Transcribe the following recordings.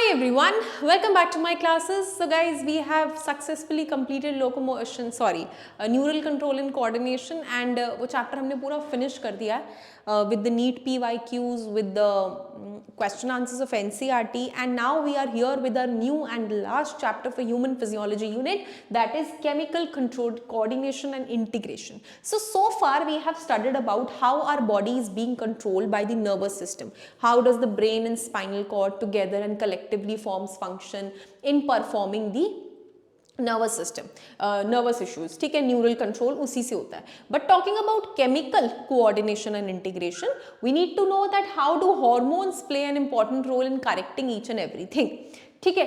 Hi everyone, welcome back to my classes. So guys, we have successfully completed neural control and coordination and वो chapter हमने पूरा finish कर दिया है with the NEET PYQs, with the question answers of NCERT, and now we are here with our new and last chapter for human physiology unit, that is chemical control, coordination and integration. So far we have studied about how our body is being controlled by the nervous system. How does the brain and spinal cord together and collectively forms function in performing the nervous system nervous issues, ठीक है, neural control उसी से होता है. But talking about chemical coordination and integration, we need to know that how do hormones play an important role in correcting each and everything. ठीक है,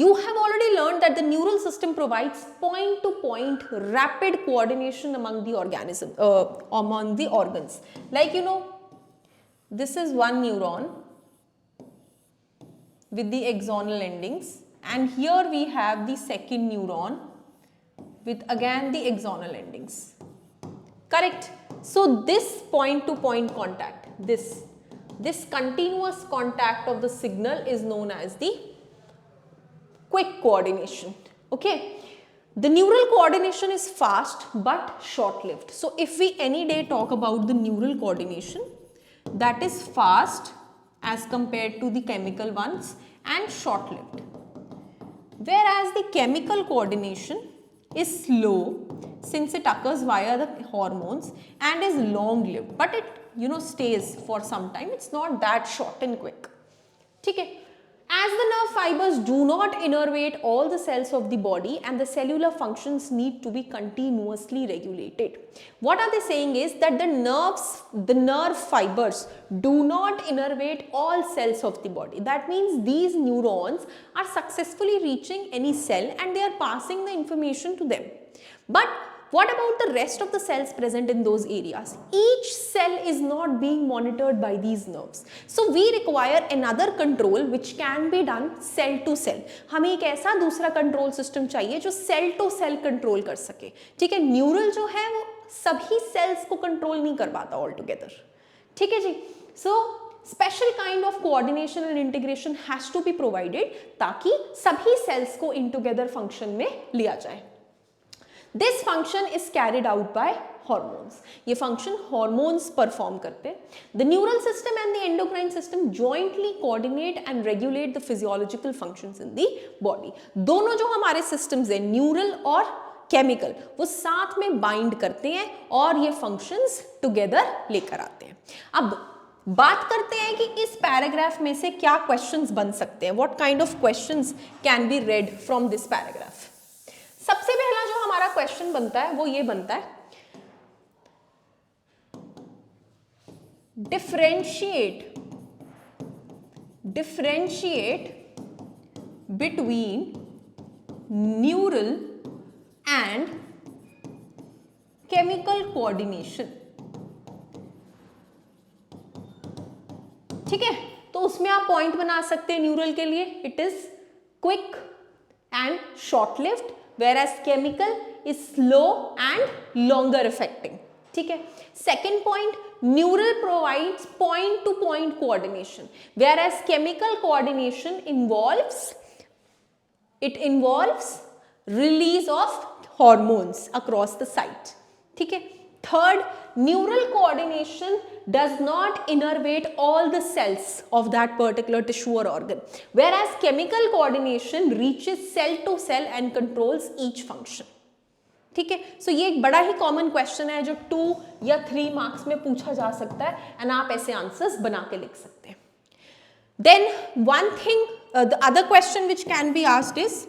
you have already learned that the neural system provides point to point rapid coordination among the organism, among the organs. Like, you know, this is one neuron with the axonal endings, and here we have the second neuron with again the axonal endings. Correct? So this point to point contact, this continuous contact of the signal is known as the quick coordination. Okay, the neural coordination is fast but short lived. So if we any day talk about the neural coordination, that is fast as compared to the chemical ones and short lived, whereas the chemical coordination is slow since it occurs via the hormones and is long lived, but it stays for some time. It's not that short and quick. Okay. As the nerve fibers do not innervate all the cells of the body and the cellular functions need to be continuously regulated. What are they saying is that the nerve fibers do not innervate all cells of the body. That means these neurons are successfully reaching any cell and they are passing the information to them. But what about the rest of the cells present in those areas? Each cell is not being monitored by these nerves. So we require another control which can be done cell to cell. हमें एक ऐसा दूसरा control system चाहिए जो cell to cell control कर सके. ठीक है, neural जो है वो सभी cells को control नहीं कर पाता all together. ठीक है जी. So special kind of coordination and integration has to be provided ताकि सभी cells को in together function में लिया जाए. This function is carried out by hormones. ये function hormones perform करते हैं. The neural system and the endocrine system jointly coordinate and regulate the physiological functions in the body. दोनों जो हमारे systems हैं, neural और chemical, वो साथ में bind करते हैं और ये functions together लेकर आते हैं. अब बात करते हैं कि इस पैराग्राफ में से क्या questions बन सकते हैं. What kind of questions can be read from this paragraph? सबसे पहला जो हमारा क्वेश्चन बनता है वो ये बनता है, differentiate between neural and chemical coordination. ठीक है, तो उसमें आप पॉइंट बना सकते हैं न्यूरल के लिए, it is quick and short lived, whereas chemical is slow and longer affecting. ठीक है. Second point, neural provides point to point coordination, whereas chemical coordination involves release of hormones across the site. ठीक है. Third, neural coordination does not innervate all the cells of that particular tissue or organ, whereas chemical coordination reaches cell to cell and controls each function. ठीक है, सो ये एक बड़ा ही common question है जो 2 या 3 मार्क्स में पूछा जा सकता है एंड आप ऐसे आंसर्स बना के लिख सकते हैं. Then one thing, the other question which can be asked is,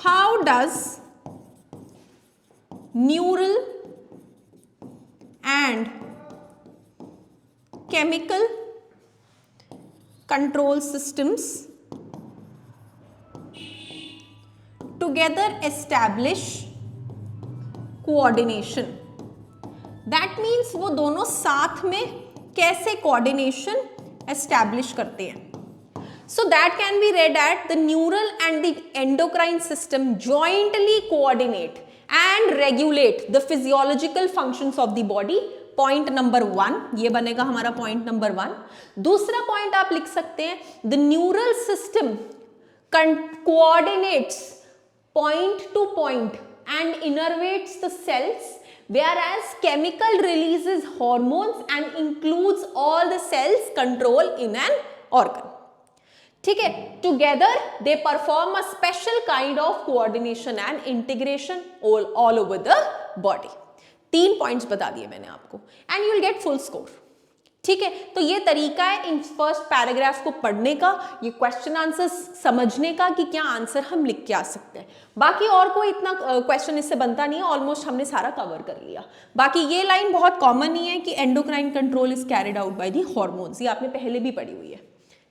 how does neural and chemical control systems together establish coordination. That means वो दोनों साथ में कैसे coordination establish करते हैं. So that can be read at the neural and the endocrine system jointly coordinate and regulate the physiological functions of the body point number 1, ये बनेगा हमारा पॉइंट नंबर 1। दूसरा पॉइंट आप लिख सकते हैं, the neural system coordinates point to point and innervates the cells, whereas chemical releases hormones and includes all the cells control in an organ. ठीक है, together they perform a special kind of coordination and integration all over the body. 3 points बता दिए मैंने आपको and you will get full score. ठीक है, तो ये तरीका है इन फर्स्ट पैराग्राफ को पढ़ने का, ये क्वेश्चन आंसर समझने का कि क्या आंसर हम लिख के आ सकते हैं। बाकी और कोई इतना क्वेश्चन इससे बनता नहीं है, ऑलमोस्ट हमने सारा कवर कर लिया। बाकी ये लाइन बहुत कॉमन ही है कि endocrine control is carried out by the hormones, ये आपने पहले भी पढ़ी हुई है।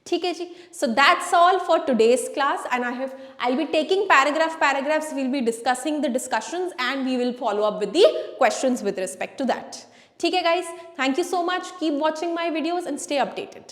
ठीक है जी, so that's all for today's class and I will be taking paragraphs, will be discussing the discussions and we will follow up with the questions with respect to that. ठीक है guys, thank you so much, keep watching my videos and stay updated.